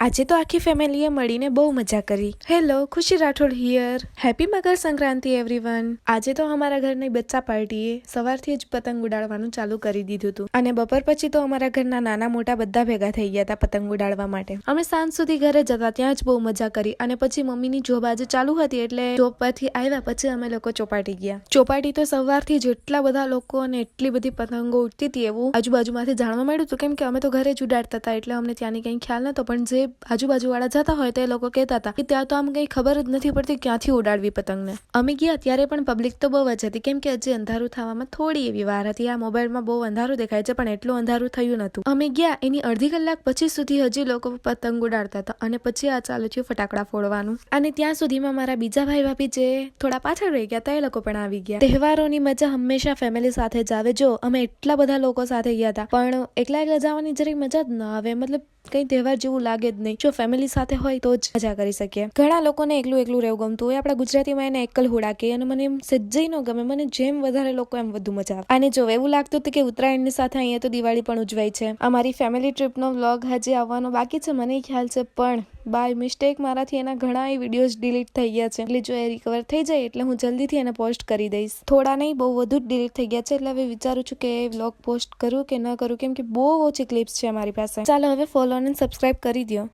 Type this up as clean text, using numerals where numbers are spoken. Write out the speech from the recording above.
આજે તો આખી ફેમિલીએ મળીને બહુ મજા કરી. હેલો, ખુશી Rathod here. Happy Makar Sankranti everyone. આજે તો અમારા ઘરની બચ્ચા પાર્ટીએ સવારથી જ પતંગ ઉડાડવાનું ચાલુ કરી દીધું હતું અને બપોર પછી તો અમારા ઘરના નાના મોટા બધા ભેગા થઈ ગયા હતા પતંગ ઉડાડવા માટે. અમે સાંજ સુધી ઘરે જતા ત્યાં જ બહુ મજા કરી અને પછી મમ્મીની જોબ આજે ચાલુ હતી એટલે જોબ પરથી આવ્યા પછી અમે લોકો ચોપાટી ગયા. ચોપાટી તો સવારથી જ એટલા બધા લોકો અને એટલી બધી પતંગો ઉડતી હતી એવું આજુબાજુમાંથી જાણવા મળ્યું હતું, કેમ કે અમે તો ઘરે જ ઉડાડતા હતા એટલે અમને ત્યાંની કઈ ખ્યાલ નતો. પણ જે આજુબાજુ વાળા જતા હોય તે લોકો કહેતા હતા કે ત્યાં તો આમ કઈ ખબર જ નથી પડતી ક્યાંથી ઉડાડવી પતંગને. અમે ગયા ત્યારે પણ પબ્લિક તો બહુ જ હતી, કેમ કે હજી અંધારું થવામાં થોડી એવી વાર હતી. આ મોબાઈલમાં બહુ અંધારું દેખાય છે પણ એટલું અંધારું થયું નતું. અમે ગયા એની અડધી કલાક પછી સુધી હજી લોકો પતંગ ઉડાડતા હતા અને પછી આ ચાલુ થયું ફટાકડા ફોડવાનું. અને ત્યાં સુધીમાં મારા બીજા ભાઈ ભાભી જે થોડા પાછળ રહી ગયા હતા એ લોકો પણ આવી ગયા. તહેવારોની મજા હંમેશા ફેમિલી સાથે જ આવે. જો અમે એટલા બધા લોકો સાથે ગયા હતા પણ એકલા એકલા જવાની જરી મજા જ ના આવે, મતલબ કઈ તહેવાર જેવું લાગે જ નહીં. જો ફેમિલી સાથે હોય તો જ મજા કરી શકીએ. ઘણા લોકોને એકલું એકલું રહેવું ગમતું હોય, આપણા ગુજરાતીમાં એને એકલ હોડા કહે અને મને એમ સજ્જય ન ગમે. મને જેમ વધારે લોકો એમ વધુ મજા આવે. અને જો એવું લાગતું હતું કે ઉત્તરાયણની સાથે અહીંયા તો દિવાળી પણ ઉજવાય છે. અમારી ફેમિલી ટ્રીપનો વ્લોગ હજી આવવાનો બાકી છે મને ખ્યાલ છે, પણ બાય મિસ્ટેક મારાથી એના ઘણા વિડીયોઝ ડિલીટ થઈ ગયા છે. એટલે જો એ રિકવર થઈ જાય એટલે હું જલ્દીથી એને પોસ્ટ કરી દઈશ. થોડા નહીં બહુ વધુ જ ડિલીટ થઈ ગયા છે એટલે હવે વિચારું છું કે વ્લોગ પોસ્ટ કરું કે ન કરું, કેમ કે બહુ ઓછી ક્લિપ્સ છે અમારી પાસે. ચાલો હવે ફોલો અને સબસ્ક્રાઇબ કરી દો.